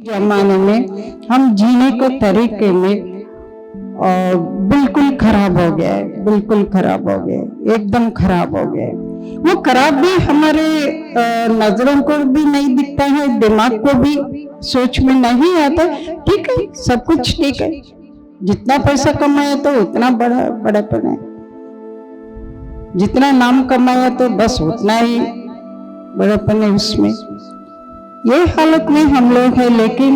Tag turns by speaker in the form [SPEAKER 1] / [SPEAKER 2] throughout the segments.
[SPEAKER 1] जमाने में हम जीने के तरीके में बिल्कुल खराब हो गया है, बिल्कुल खराब हो गया है, एकदम खराब हो गया है। वो खराब भी हमारे नजरों को भी नहीं दिखता है, दिमाग को भी सोच में नहीं आता। ठीक है, सब कुछ ठीक है, जितना पैसा कमाया तो उतना बड़ापन है, जितना नाम कमाया तो बस उतना ही बड़ापन है उसमें। ये हालत में हम लोग हैं, लेकिन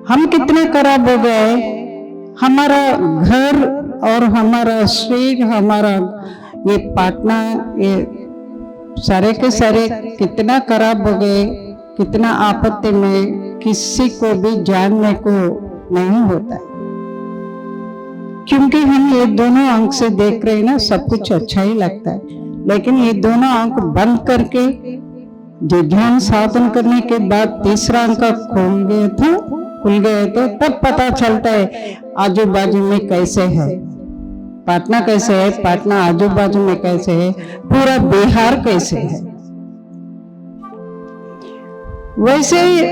[SPEAKER 1] हम कितने खराब हो गए। हमारा घर और हमारा शरीर, हमारा ये पाटना, ये सारे के सारे कितना खराब हो गए, कितना आपत्ति में, किसी को भी जानने को नहीं होता है। क्योंकि हम ये दोनों आंख से देख रहे हैं ना, सब कुछ अच्छा ही लगता है, लेकिन ये दोनों आंख बंद करके जो ध्यान साधन करने के बाद तीसरा अंक खुल गए तो तब पता चलता है आजू बाजू में कैसे है, पाटना कैसे है, पाटना आजू बाजू में कैसे है, पूरा बिहार कैसे है।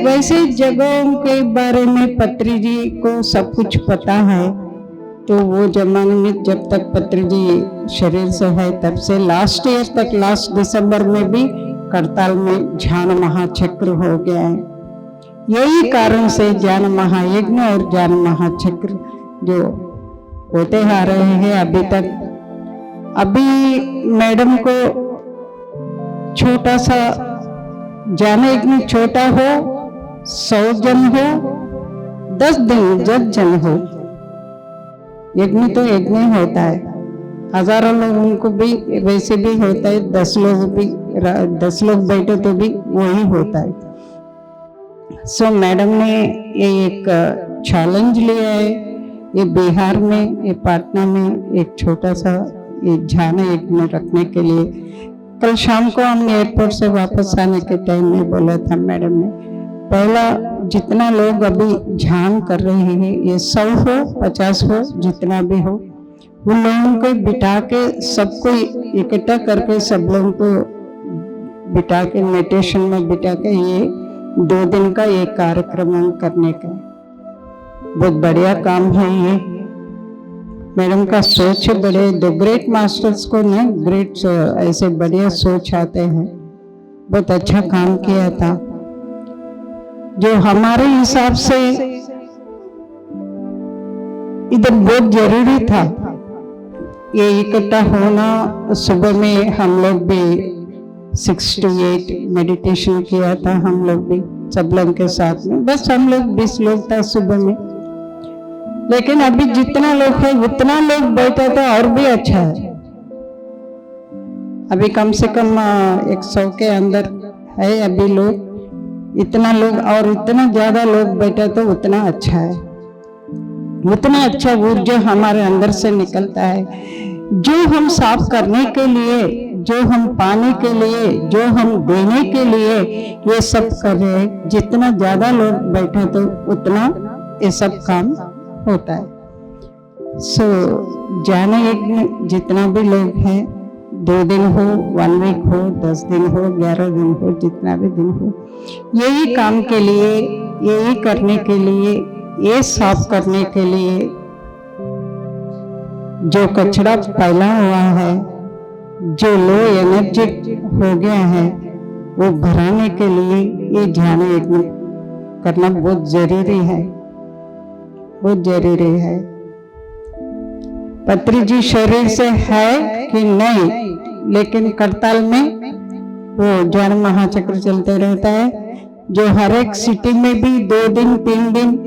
[SPEAKER 1] वैसे जगहों के बारे में पत्री जी को सब कुछ पता है। तो वो जमाने में जब तक पत्री जी शरीर से है तब से लास्ट ईयर तक, लास्ट दिसंबर में भी करताल में ज्ञान महाचक्र हो गया है। यही कारण से ज्ञान महायज्ञ और ज्ञान महाचक्र जो होते आ रहे हैं अभी तक। अभी मैडम को छोटा सा ज्ञान यज्ञ, छोटा हो, 100 जन हो, 10 जन हो, यज्ञ तो यज्ञ होता है, हजारों लोगों को भी वैसे भी होता है, 10 लोग बैठे तो भी वही होता है। सो मैडम ने ये एक चैलेंज लिया है, ये बिहार में, ये पाटना में एक छोटा सा ये ध्यान यज्ञ रखने के लिए। कल शाम को हम एयरपोर्ट से वापस आने के टाइम में बोला था मैडम ने, पहला जितना लोग अभी ध्यान कर रहे हैं, ये 100 हो, 50 हो, जितना भी हो, उन लोगों को बिठा के, सबको इकट्ठा करके, सब लोगों को बिठा के मेडिटेशन में बिठा के ये 2 दिन का ये कार्यक्रम करने का बहुत बढ़िया काम है। ये मैडम का सोच बड़े, दो ग्रेट मास्टर्स को ना ग्रेट ऐसे बढ़िया सोच आते हैं, बहुत अच्छा काम किया था। जो हमारे हिसाब से इधर बहुत जरूरी था ये इकट्ठा होना। सुबह में हम लोग भी 6 to 8 मेडिटेशन किया था, हम लोग भी सब लोग के साथ में, बस हम लोग 20 लोग था सुबह में। लेकिन अभी जितना लोग है उतना लोग बैठा था और भी अच्छा है। अभी कम से कम 100 के अंदर है अभी लोग, इतना लोग और इतना ज्यादा लोग बैठा तो उतना अच्छा है, उतना अच्छा ऊर्जा हमारे अंदर से निकलता है, जो हम साफ करने के लिए, जो हम पाने के लिए, जो हम देने के लिए ये सब कर रहे हैं। जितना ज्यादा लोग बैठे तो उतना ये सब काम होता है। सो जाने एक जितना भी लोग हैं, 2 दिन हो, 1 वीक हो, 10 दिन हो, 11 दिन हो, जितना भी दिन हो, यही काम के लिए, यही करने के लिए, ये साफ करने के लिए, जो कचरा फैला हुआ है, जो लो एनर्जी हो गया है, वो भराने के लिए ये ध्यान यज्ञ करना बहुत जरूरी है, बहुत जरूरी है। पत्री जी शरीर से है कि नहीं, लेकिन करताल में वो ज्ञान महाचक्र चलते रहता है, जो हर एक सिटी में भी 2 दिन 3 दिन,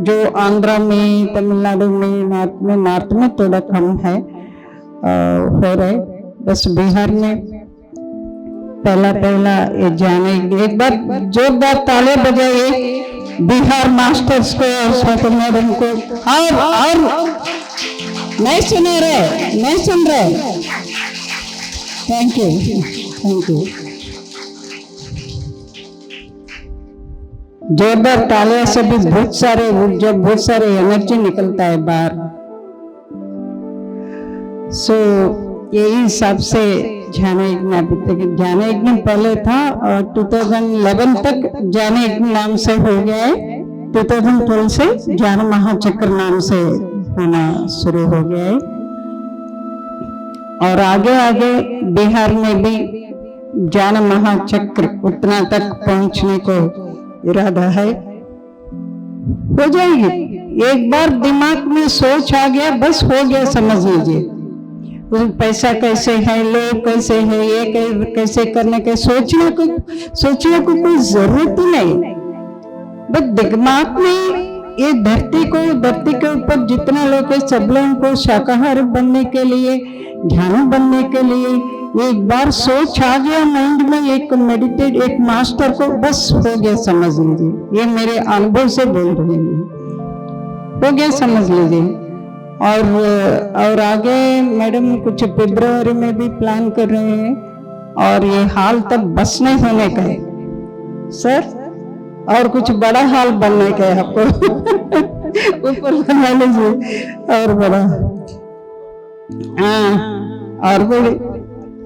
[SPEAKER 1] जो आंध्रा में, तमिलनाडु में, नॉर्थ में थोड़ा कम है हो रहे, बस बिहार में पहला ये जाने। एक बार जोरदार ताले बजाइए बिहार मास्टर्स को और स्वाति मैडम को। और नहीं सुन रहे, थैंक यू। जोरदार तालियां से भी बहुत सारे ऊर्जा, बहुत सारे एनर्जी निकलता है बाहर। सो यही हिसाब से ध्यान यज्ञ अभी तक ध्यान यज्ञ पहले था और 2011 तक ध्यान यज्ञ नाम से हो गया है। 2012 से ज्ञान महाचक्र नाम से होना शुरू हो गया है और आगे आगे बिहार में भी ज्ञान महाचक्र उतना तक पहुंचने को इरादा है। हो जाएगी, एक बार दिमाग में सोच आ गया बस हो गया, समझ लीजिए। पैसा कैसे है, लोग कैसे है, ये कैसे करने के सोचने को कोई जरूरत ही नहीं। बस दिमाग में ये धरती के ऊपर जितना लोग है सब लोगों को शाकाहारी बनने के लिए, ध्यान बनने के लिए एक बार सोच आ गया माइंड में, एक मास्टर को बस हो गया, समझ लीजिए। ये मेरे अनुभव से बोल रही हूँ, हो गया समझ लीजिए। और आगे मैडम कुछ फरवरी में भी प्लान कर रहे हैं और ये हाल तब बस नहीं होने का है सर, और कुछ बड़ा हाल बनने का है आपको ऊपर बना लीजिए और बड़ा। हाँ, और बड़ी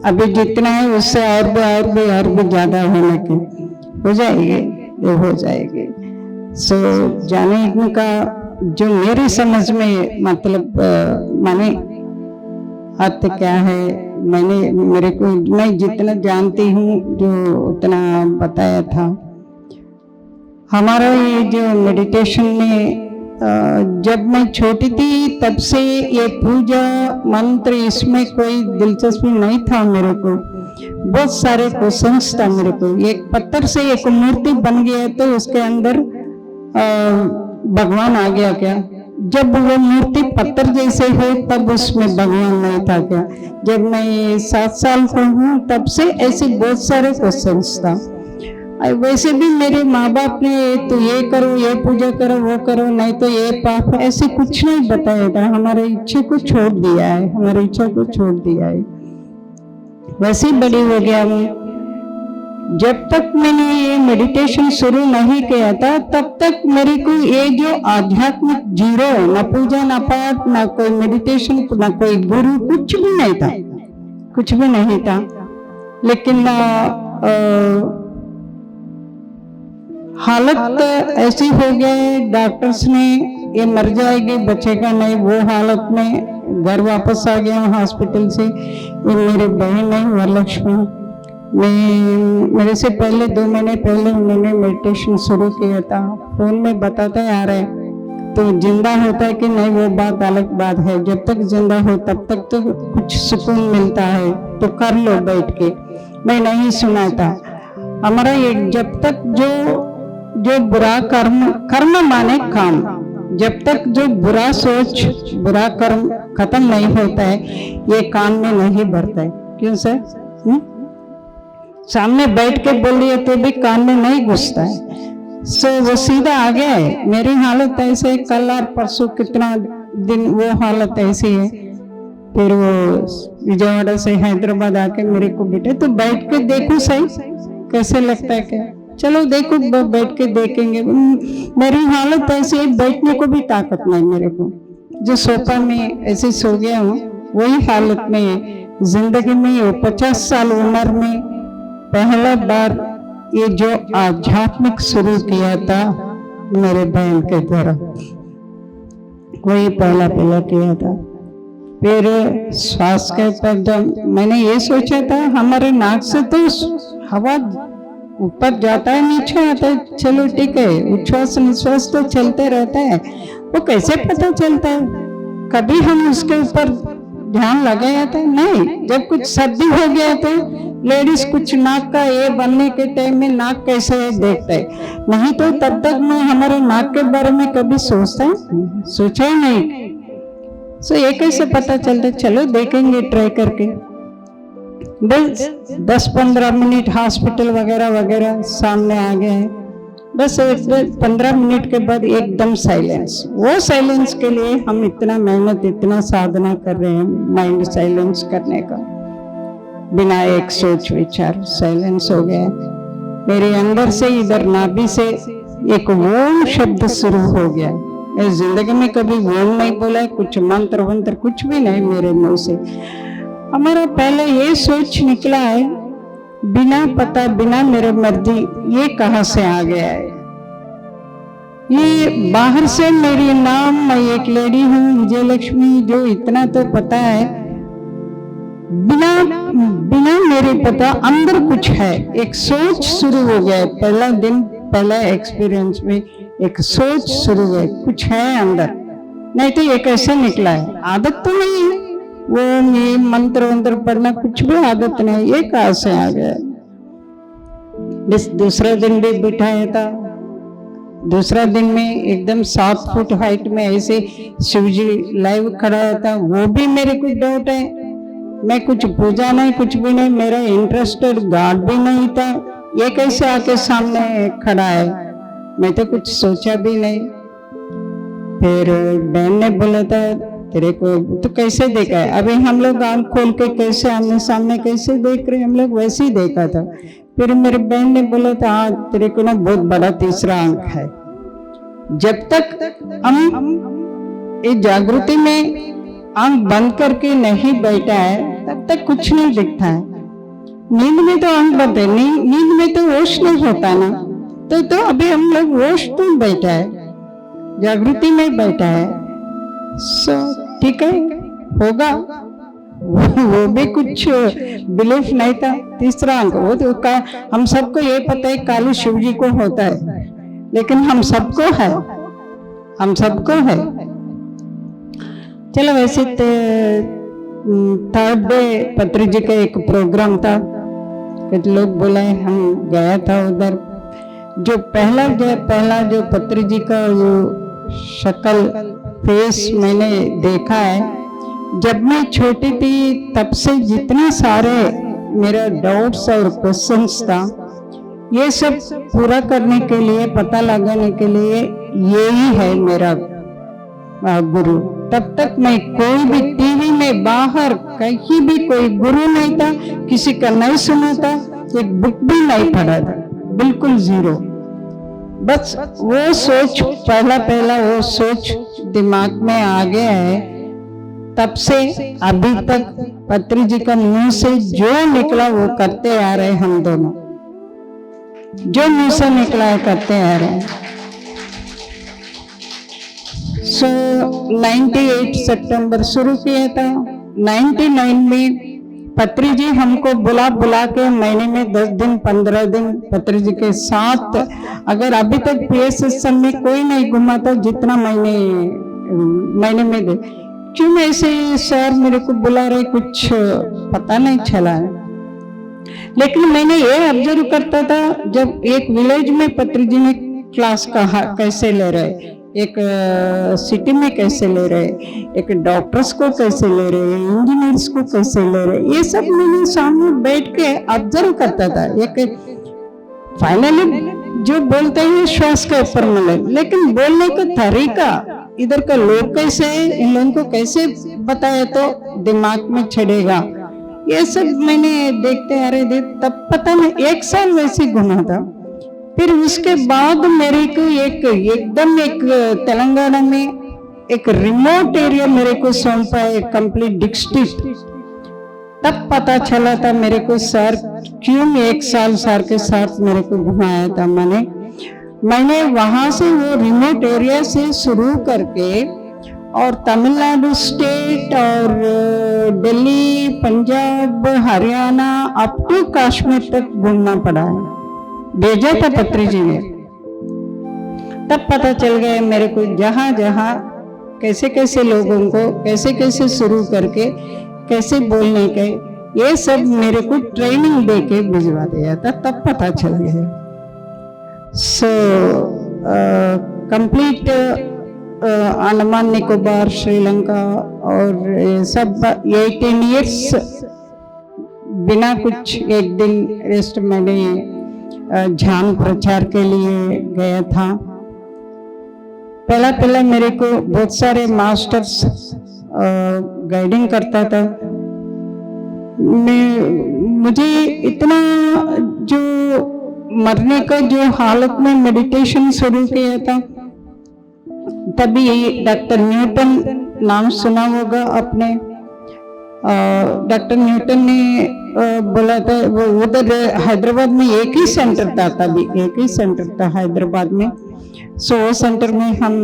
[SPEAKER 1] अभी जितना है उससे और भी ज्यादा होने के हो जाएगी। सो जाने का जो मेरी समझ में मतलब माने अर्थ क्या है, मैं जितना जानती हूँ जो उतना बताया था। हमारा ये जो मेडिटेशन में जब मैं छोटी थी तब से ये पूजा मंत्र इसमें कोई दिलचस्पी नहीं था मेरे को। बहुत सारे क्वेश्चंस था मेरे को। एक पत्थर से एक मूर्ति बन गया तो उसके अंदर भगवान आ गया क्या? जब वो मूर्ति पत्थर जैसे है तब उसमें भगवान नहीं था क्या? जब मैं 7 साल का हूँ तब से ऐसे बहुत सारे क्वेश्चंस था। वैसे भी मेरे माँ बाप ने तो ये करो, ये पूजा करो, वो करो, नहीं तो ये पाप, ऐसे कुछ नहीं बताया था। हमारे इच्छा को छोड़ दिया है, वैसे ही बड़ी हो गया हूँ। जब तक मैंने ये मेडिटेशन शुरू नहीं किया था तब तक मेरे को ये जो आध्यात्मिक जीरो, न पूजा न पाठ न कोई मेडिटेशन न कोई गुरु, कुछ भी नहीं था। लेकिन हालत ऐसी हो गई, डॉक्टर्स ने ये मर जाएगी बचेगा नहीं, वो हालत में घर वापस आ गया हॉस्पिटल से। ये मेरे बहन है वरलक्ष्मी, मेरे से पहले 2 महीने पहले उन्होंने मेडिटेशन शुरू किया था। फोन में बताते आ रहे तो जिंदा होता है कि नहीं वो बात अलग बात है। जब तक जिंदा हो तब तक तो कुछ सुकून मिलता है तो कर लो बैठ के। मैं नहीं सुना था हमारा ये, जब तक जो बुरा कर्म माने काम, जब तक जो बुरा सोच बुरा कर्म खत्म नहीं होता है ये काम में नहीं बढ़ता है। क्यों सर? सामने बैठ के बोल रही है तो भी कान में नहीं घुसता है। सो वो सीधा आ गया है। मेरी हालत ऐसे कल और परसों कितना दिन वो हालत ऐसी है। फिर वो विजयवाड़ा से हैदराबाद आके मेरे को बेटे तो बैठ के देखो सही कैसे लगता है क्या? चलो देखो बैठ के देखेंगे। मेरी हालत ऐसे बैठने को भी ताकत नहीं मेरे को। जो सोफा में ऐसे सो गया हूँ वही हालत में जिंदगी में 50 साल उम्र में पहला बार ये जो आध्यात्मिक शुरू किया था मेरे बहन के द्वारा, वही पहला किया था। फिर श्वास के पर मैंने ये सोचा था हमारे नाक से तो हवा ऊपर जाता है नीचे आता है, चलो ठीक है, उच्छ्वास निश्वास तो चलते रहता है, वो कैसे पता चलता है? कभी हम उसके ऊपर ध्यान लगाया था नहीं। जब कुछ सर्दी हो गया तो लेडीज कुछ नाक का ये बनने के टाइम में नाक कैसे देखता है, नहीं तो तब तक मैं हमारे नाक के बारे में कभी सोचा ही नहीं। सो ये कैसे पता चलता? चलो देखेंगे ट्राई करके। बस 10-15 मिनट हॉस्पिटल वगैरह सामने आ गए हैं। बस 15 मिनट के बाद एकदम साइलेंस। वो साइलेंस के लिए हम इतना मेहनत इतना साधना कर रहे हैं माइंड साइलेंस करने का, बिना एक सोच विचार साइलेंस हो गया। मेरे अंदर से इधर नाभि से एक ओम शब्द शुरू हो गया। मैं जिंदगी में कभी ओम नहीं बोला, कुछ मंत्र वंत्र कुछ भी नहीं मेरे मुंह से। हमारा पहले ये सोच निकला है, बिना पता बिना मेरे मर्जी, ये कहाँ से आ गया है? ये बाहर से मेरी नाम, मैं एक लेडी हूँ विजय लक्ष्मी, जो इतना तो पता है, बिना बिना मेरे पता अंदर कुछ है। एक सोच शुरू हो गया, पहला दिन, पहला एक्सपीरियंस में एक सोच शुरू है, कुछ है अंदर, नहीं तो ये कैसे निकला है? आदत तो नहीं है, वो ये मंत्र वंत्र पढ़ना कुछ भी आदत नहीं, ये कहाँ से आ गया? बस दूसरा दिन भी बिठाया था, दूसरा दिन में एकदम 7 फुट हाइट में ऐसे शिवजी लाइव खड़ा था, वो भी मेरे को डाउट है। मैं कुछ पूजा नहीं, कुछ भी नहीं, मेरा इंटरेस्टेड गार्ड भी नहीं था, ये कैसे आके सामने खड़ा है? मैं तो कुछ सोचा भी नहीं। फिर बहन ने बोला था, तेरे को तो कैसे देखा है? अभी हम लोग आंख खोल के कैसे आमने सामने कैसे देख रहे, हम लोग वैसे ही देखा था। फिर मेरी बहन ने बोला था, हाँ तेरे को ना बहुत बड़ा तीसरा आंख है। जब तक हम इस जागृति में आंख बंद करके नहीं बैठा है, तब तक कुछ नहीं दिखता है। नींद में तो आंख बंद है, नींद में तो होश नहीं होता ना, तो अभी हम लोग होश तो बैठा है, जागृति में बैठा है। सो ठीक है, होगा। वो भी कुछ बिलीफ नहीं था। तीसरा अंक वो तो हम सबको ये पता है काली शिव जी को होता है, लेकिन हम सबको है, हम सबको है। चलो वैसे थर्ड डे पत्री जी का एक प्रोग्राम था, कुछ लोग बुलाए, हम गया था उधर। जो पहला जो पत्री जी का वो शक्ल फेस मैंने देखा है, जब मैं छोटी थी तब से जितने सारे मेरा डाउट्स और क्वेश्चंस था, ये सब पूरा करने के लिए, पता लगाने के लिए यही है मेरा गुरु। तब तक मैं कोई भी टीवी में बाहर कहीं भी कोई गुरु नहीं था, किसी का नहीं सुना था, एक बुक भी नहीं पढ़ा था, बिल्कुल जीरो। बस वो सोच पहला वो सोच दिमाग में आ गया है, तब से अभी तक पत्री जी का मुंह से जो निकला वो करते आ रहे, हम दोनों जो मुंह से निकला है करते आ रहे हैं। 98 सितंबर शुरू किया था। 99 में पत्री जी हमको बुला के महीने में 10 दिन 15 दिन पत्री जी के साथ, अगर अभी तक PSSM में कोई नहीं घुमा था जितना महीने में दे। क्यों ऐसे सर मेरे को बुला रहे, कुछ पता नहीं चला है। लेकिन मैंने ये ऑब्जर्व करता था, जब एक विलेज में पत्री जी ने क्लास कैसे ले रहे, एक सिटी में कैसे ले रहे, एक डॉक्टर्स को कैसे ले रहे, इंजीनियर्स को कैसे ले रहे, ये सब मैंने सामने बैठ के ऑब्जर्व करता था। एक फाइनली जो बोलते हैं श्वास के ऊपर मिले, लेकिन बोलने का तरीका इधर का लोग कैसे है, इन लोगों को कैसे बताया तो दिमाग में छड़ेगा, ये सब मैंने देखते आ रहे थे। तब पता नहीं 1 साल वैसे घुमा था। फिर उसके बाद मेरे को एकदम एक तेलंगाना में एक रिमोट एरिया मेरे को सौंपा है, कंप्लीट डिस्ट्रिक्ट। तब पता चला था मेरे को सर क्यों 1 साल सर के साथ मेरे को घुमाया था। मैंने वहां से वो रिमोट एरिया से शुरू करके और तमिलनाडु स्टेट और दिल्ली, पंजाब, हरियाणा अप टू कश्मीर तक घूमना पड़ा है। भेजा था पत्री जी ने। तब पता चल गया मेरे को जहाँ जहाँ कैसे कैसे लोगों को कैसे शुरू करके कैसे बोलने के, ये सब मेरे को ट्रेनिंग दे के भिजवा दिया था। तब पता चल गया। सो कंप्लीट अंडमान निकोबार, श्रीलंका और ये सब 18 ईयर्स बिना कुछ एक दिन रेस्ट मैंने ध्यान प्रचार के लिए गया था। पहला मेरे को बहुत सारे मास्टर्स गाइडिंग करता था। मुझे इतना जो मरने का जो हालत में मेडिटेशन शुरू किया था, तभी डॉक्टर न्यूटन नाम सुना होगा आपने। डॉक्टर न्यूटन ने बोला था, वो उधर हैदराबाद में एक ही सेंटर था, तभी एक ही सेंटर था हैदराबाद में। सो वो सेंटर में हम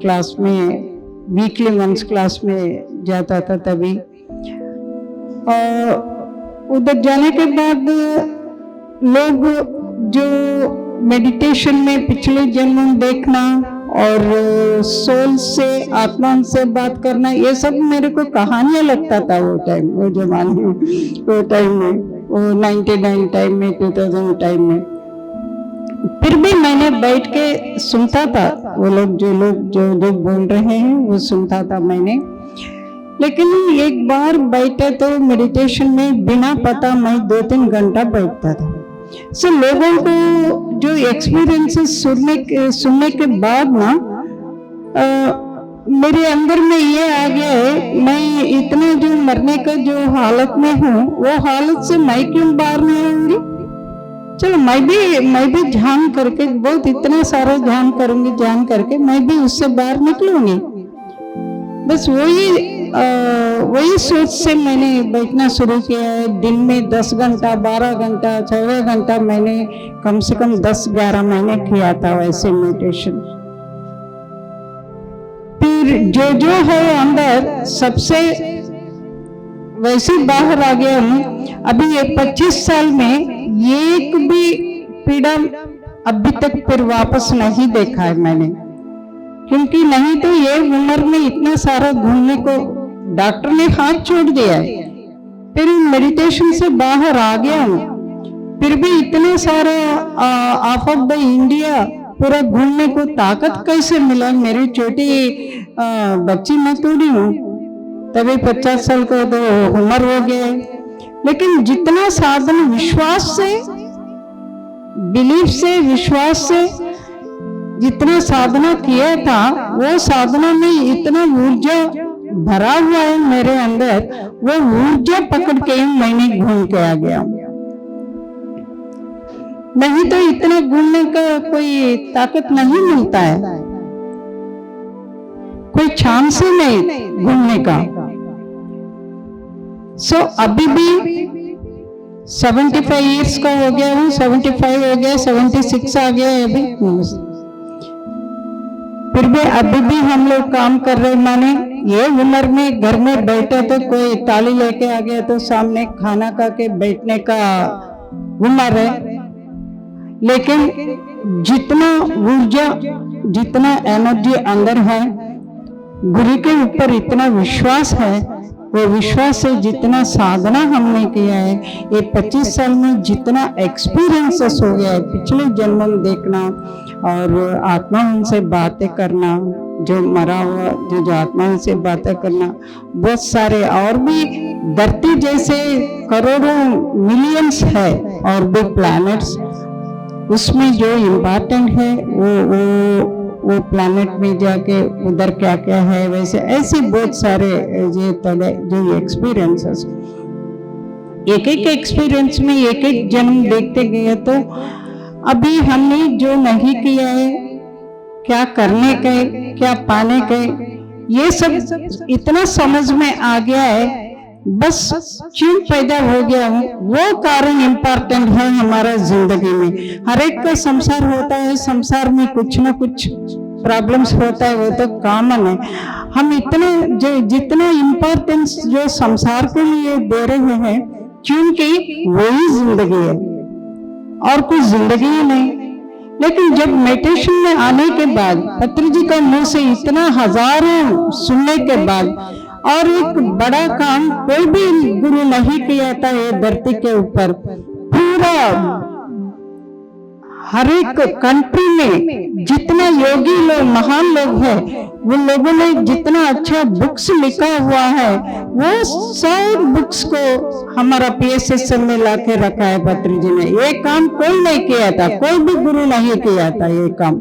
[SPEAKER 1] क्लास में वीकली वंस क्लास में जाता था तभी। उधर जाने के बाद लोग जो मेडिटेशन में पिछले जन्म देखना और सोल से, आत्मा से बात करना, ये सब मेरे को कहानियां लगता था वो टाइम, वो जमाने में, वो टाइम में, वो 99 टाइम में, 2000 टाइम में। फिर भी मैंने बैठ के सुनता था, वो लोग जो लोग बोल रहे हैं वो सुनता था मैंने। लेकिन एक बार बैठे तो मेडिटेशन में बिना पता मैं 2-3 घंटा बैठता था। सो लोगों को जो एक्सपीरियंसेस सुनने के बाद ना मेरे अंदर में ये आ गया है, मैं इतना जो मरने का जो हालत में हूँ, वो हालत से मैं क्यों बाहर नहीं आऊंगी? चलो मैं भी ध्यान करके, बहुत इतना सारा ध्यान करूंगी, ध्यान करके मैं भी उससे बाहर निकलूंगी। बस वही सोच से मैंने बैठना शुरू किया है। दिन में 10 घंटा, 12 घंटा, 14 घंटा मैंने कम से कम 10-11 महीने किया था वैसे मेडिटेशन। फिर जो है अंदर सबसे वैसे बाहर आ गया हूँ। अभी ये 25 साल में एक भी पीड़ा अभी तक फिर वापस नहीं देखा है मैंने, क्योंकि नहीं तो ये उम्र में इतना सारा घूमने को डॉक्टर ने हाथ छोड़ दिया है। फिर मेडिटेशन से बाहर आ गया हूँ, फिर भी इतना सारा ऑफ ऑफ द इंडिया पूरा घूमने को ताकत कैसे मिला? मेरी छोटी बच्ची मैं थोड़ी हूँ, तभी 50 साल का तो उम्र हो गया है। लेकिन जितना साधन विश्वास से, बिलीफ से, विश्वास से जितना साधना किया था, वो साधना में इतना ऊर्जा भरा हुआ है मेरे अंदर, वो ऊर्जा पकड़ के ही मैंने घूम के आ गया। नहीं तो इतना घूमने का कोई ताकत नहीं मिलता है, कोई चांस ही नहीं घूमने का। सो अभी भी 75 इयर्स का हो गया हूँ, 75 हो गया, 76 आ गया है अभी। फिर भी अभी भी हम लोग काम कर रहे। माने ये उम्र में घर में बैठे तो कोई ताली लेके आ गया तो सामने खाना खा के बैठने का उम्र है, लेकिन जितना ऊर्जा, जितना एनर्जी अंदर है, गुरु के ऊपर इतना विश्वास है, वो विश्वास से जितना साधना हमने किया है, ये 25 साल में जितना एक्सपीरियंसेस हो गया है, पिछले जन्म में देखना और आत्मा उनसे बातें करना, जो मरा हुआ जो आत्मा से बातें करना, बहुत सारे और भी धरती जैसे करोड़ों मिलियंस है और भी प्लैनेट्स, उसमें जो इम्पोर्टेंट है वो प्लैनेट में जाके उधर क्या क्या है, वैसे ऐसे बहुत सारे जो एक्सपीरियंसेस, एक एक एक्सपीरियंस में एक एक जन्म देखते गए। तो अभी हमने जो नहीं किया है, क्या करने के, क्या पाने के, ये सब इतना समझ में आ गया है। बस क्यों पैदा हो गया हूँ, वो कारण इम्पोर्टेंट है हमारा जिंदगी में। हर एक का संसार होता है, संसार में कुछ ना कुछ प्रॉब्लम्स होता है, वो तो कॉमन है। हम इतने जितना इम्पोर्टेंस जो संसार के लिए दे रहे हैं, क्योंकि वही जिंदगी है और कुछ जिंदगी ही नहीं। लेकिन जब मेडिटेशन में आने के बाद, पत्री जी का मुंह से इतना हजारों सुनने के बाद, और एक बड़ा काम कोई भी गुरु नहीं किया था ये धरती के ऊपर, पूरा हर एक कंट्री में जितना योगी लोग, महान लोग हैं, वो लोगों ने जितना अच्छा बुक्स लिखा हुआ है, वो सब बुक्स को हमारा PSSM में लाके रखा है पत्री जी ने। ये काम कोई नहीं किया था, कोई भी गुरु नहीं किया था ये काम।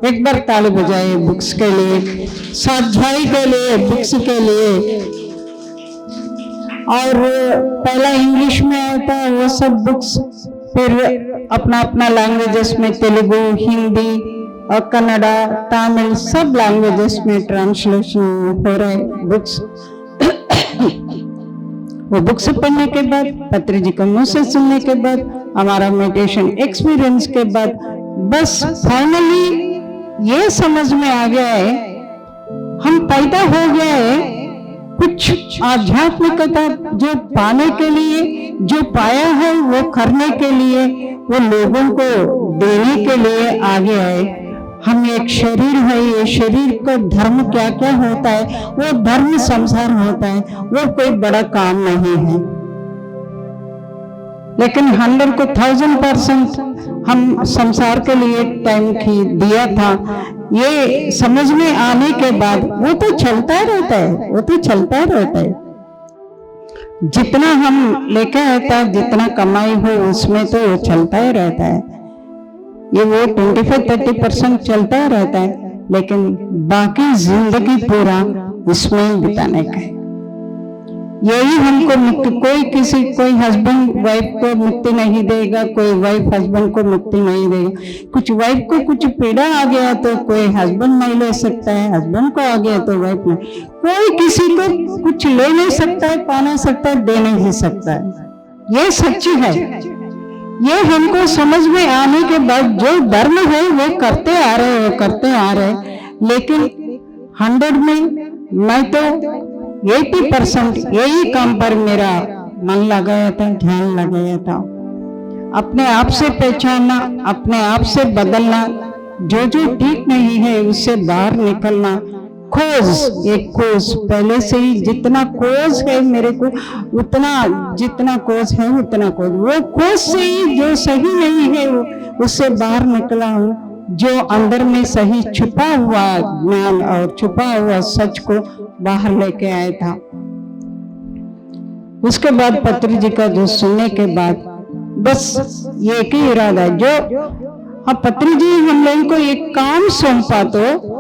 [SPEAKER 1] एक बार ताली बजाए बुक्स के लिए, स्वाध्याय के लिए, बुक्स के लिए। और पहला इंग्लिश में आया था वो सब बुक्स, फिर अपना अपना लैंग्वेजेस में तेलुगु, हिंदी और कन्नड़ा, तमिल सब लैंग्वेजेस में ट्रांसलेशन हो रहे बुक्स। वो बुक्स पढ़ने के बाद, पत्री जी को मुंह से सुनने के बाद, हमारा मेडिटेशन एक्सपीरियंस के बाद बस फाइनली ये समझ में आ गया है, हम पैदा हो गया है कुछ आध्यात्मिकता जो पाने के लिए, जो पाया है वो करने के लिए, वो लोगों को देने के लिए आ गया है। हम एक शरीर है, ये शरीर का धर्म क्या क्या होता है, वो धर्म संसार होता है, वो कोई बड़ा काम नहीं है। लेकिन 100 को 1000% हम संसार के लिए टाइम दिया था। ये समझ में आने के बाद वो तो चलता रहता है, वो तो चलता रहता है। जितना हम लेके आता है, जितना कमाई हो उसमें तो वो चलता ही रहता है। ये वो 25-30% चलता रहता है, लेकिन बाकी जिंदगी पूरा इसमें बिताने का है। यही हमको मुक्ति, कोई हस्बैंड वाइफ को मुक्ति नहीं देगा, कोई वाइफ हस्बैंड को मुक्ति नहीं देगा। कुछ वाइफ को कुछ पीड़ा आ गया तो कोई हस्बैंड नहीं ले सकता है, हस्बैंड को आ गया तो वाइफ नहीं। कोई किसी को कुछ ले नहीं सकता है, पा नहीं सकता है, दे नहीं सकता है। ये सच्ची है। ये हमको समझ में आने के बाद जो धर्म है वो करते आ रहे। लेकिन 100 में मैं तो 80% यही काम पर मेरा मन लगाया था, ध्यान लगाया था। अपने आप से पहचानना, अपने आप से बदलना, जो ठीक नहीं है उससे बाहर निकलना। खोज पहले से ही जितना खोज है मेरे को, जितना खोज है उतना खोज, वो खोज से ही जो सही नहीं है उससे बाहर निकला हूँ। जो अंदर में सही छुपा हुआ ज्ञान और छुपा हुआ सच को बाहर लेके आया था। उसके बाद पत्री जी का जो सुनने के बाद बस ये एक ही इरादा है, जो पत्री जी हम लोगों को एक काम सौंपा तो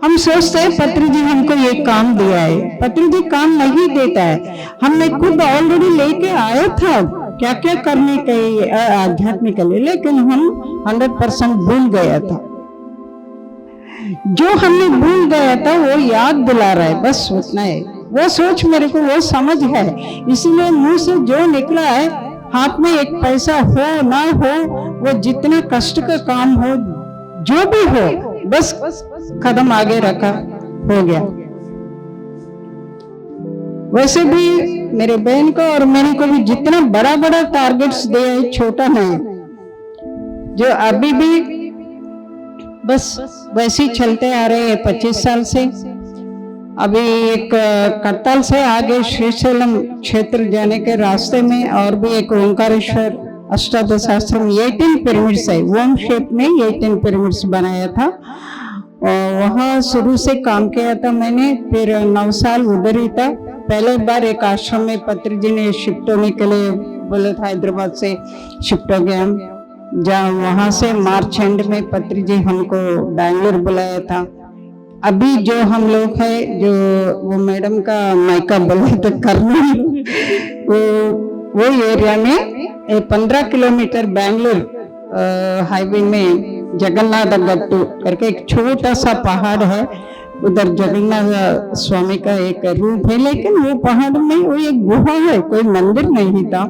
[SPEAKER 1] हम सोचते हैं पत्री जी हमको ये काम दिया है। पत्री जी काम नहीं देता है, हमने खुद ऑलरेडी लेके आया था क्या क्या करने के आध्यात्मिक के लिए, लेकिन हम 100% भूल गया था। जो हमने भूल गया था वो याद दिला रहा है, बस उतना है। वो सोच मेरे को वो समझ है, इसलिए मुंह से जो निकला है, हाथ में एक पैसा हो ना हो, वो जितना कष्ट का काम हो, जो भी हो, बस कदम आगे रखा, हो गया। वैसे भी मेरे बहन को और मेरे को भी जितना बड़ा बड़ा टारगेट्स दिया है, छोटा नहीं, जो अभी भी बस वैसे ही चलते आ रहे हैं 25 साल से। अभी एक करताल से आगे श्रीशैलम क्षेत्र जाने के रास्ते में और भी एक ओंकारेश्वर अष्टादश आश्रम 18 पिरामिड्स है, ओम शेप में 18 पिरामिड्स बनाया था, और वहाँ शुरू से काम किया था मैंने। फिर 9 साल उधर ही था। पहले बार एक आश्रम में पत्री जी ने शिफ्ट होने के लिए बोला था, हैदराबाद से शिफ्ट हो गया हम, जहाँ वहाँ से मार्च एंड में पत्री जी हमको बैंगलोर बुलाया था। अभी जो हम लोग है, जो वो मैडम का मायका बोला था करनूल, वो एरिया में 15 किलोमीटर बैंगलोर हाईवे में जगन्नाथ गट्टू करके एक छोटा सा पहाड़ है, उधर जगन्नाथ स्वामी का एक रूप है। लेकिन वो पहाड़ में वो एक गुफा है, कोई मंदिर नहीं था,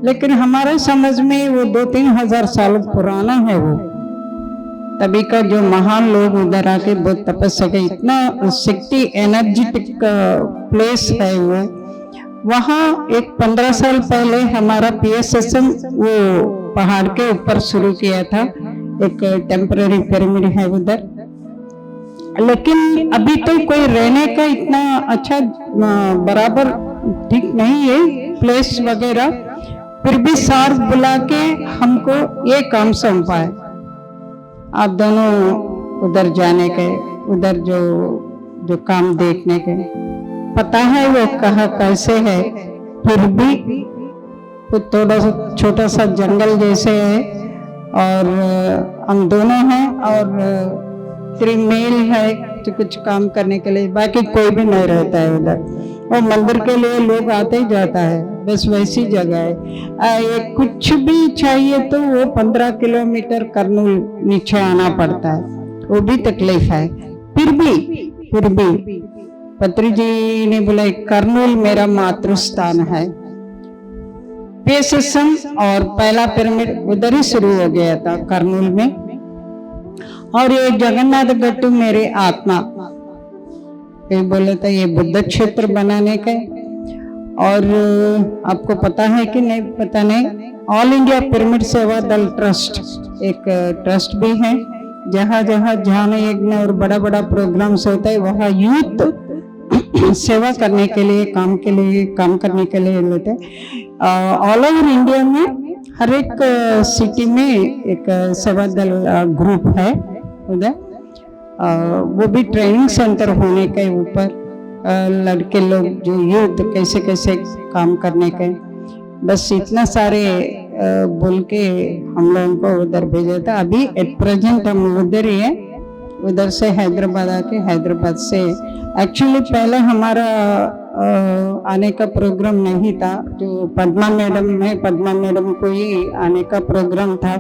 [SPEAKER 1] लेकिन हमारे समझ में वो 2-3 हजार साल पुराना है। वो तभी का जो महान लोग उधर आके बहुत तपस्या के, इतना शक्ति एनर्जेटिक प्लेस है वो। वहाँ एक 15 साल पहले हमारा PSSM वो पहाड़ के ऊपर शुरू किया था, एक टेम्पररी पिरामिड है उधर। लेकिन अभी तो कोई रहने का इतना अच्छा बराबर ठीक नहीं है प्लेस वगैरह, फिर भी सार बुला के हमको ये काम सौंपा है, आप दोनों उधर जाने के, उधर जो काम देखने के। पता है वो कहाँ कैसे है, फिर भी तो थोड़ा सा छोटा सा जंगल जैसे है, और हम दोनों हैं और 3 मेल है तो कुछ काम करने के लिए, बाकी कोई भी नहीं रहता है उधर। और मंदिर के लिए लोग आते ही जाता है, बस वैसी जगह है। ये कुछ भी चाहिए तो वो 15 किलोमीटर करनूल नीचे आना पड़ता है, वो भी तकलीफ है। फिर भी पत्री जी ने बोला कर्नूल मेरा मातृस्थान है। PSSM और पहला पिरामिड उधर ही शुरू हो गया था कर्नूल में, और ये जगन्नाथ गट्टू मेरे आत्मा ये बोला था ये बुद्ध क्षेत्र बनाने का। और आपको पता है कि नहीं पता नहीं, ऑल इंडिया पिरामिड सेवा दल ट्रस्ट एक ट्रस्ट भी है, जहाँ जहाँ ध्यान यज्ञ और बड़ा बड़ा प्रोग्राम्स होता है वहाँ यूथ सेवा करने के लिए काम करने के लिए लेते हैं। ऑल ओवर इंडिया में हर एक सिटी में एक सेवा दल ग्रुप है उधर, वो भी ट्रेनिंग सेंटर होने के ऊपर लड़के लोग जो यूथ कैसे कैसे काम करने के, बस इतना सारे बोल के हम लोगों को उधर भेजा था। अभी एट प्रेजेंट हम उधर ही है, उधर से हैदराबाद आके, हैदराबाद से एक्चुअली पहले हमारा आने का प्रोग्राम नहीं था, जो पद्मा मैडम को ही आने का प्रोग्राम था।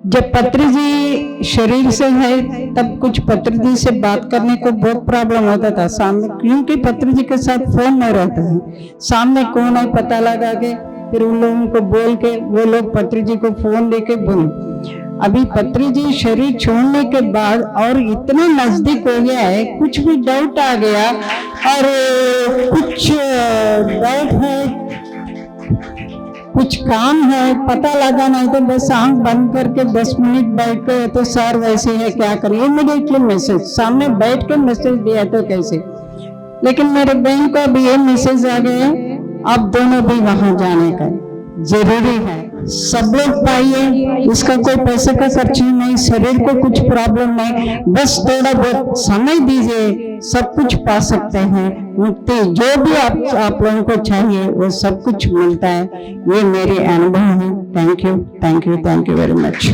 [SPEAKER 1] जब पत्री जी शरीर से है तब कुछ पत्री जी से बात करने को बहुत प्रॉब्लम होता था सामने, क्योंकि पत्री जी के साथ फोन नहीं रहता है, सामने कौन है पता लगा के फिर उन लोगों को बोल के वो लोग पत्री जी को फोन दे के बोल। अभी पत्री जी शरीर छोड़ने के बाद और इतना नजदीक हो गया है, कुछ भी डाउट आ गया और कुछ डाउट है, कुछ काम है पता लगा नहीं तो बस आंख बंद करके 10 मिनट बैठ के तो सर वैसे है क्या करें, इमीडिएटली मैसेज सामने बैठ के मैसेज दिया तो कैसे। लेकिन मेरे बहन को भी ये मैसेज आ गया, अब दोनों भी वहां जाने का जरूरी है, सब लोग पाइए, इसका कोई पैसे का खर्च नहीं, शरीर को कुछ प्रॉब्लम नहीं, बस थोड़ा बहुत समय दीजिए, सब कुछ पा सकते हैं मुक्ति, जो भी आप लोगों को चाहिए वो सब कुछ मिलता है। ये मेरी अनुभव है। Thank you very much.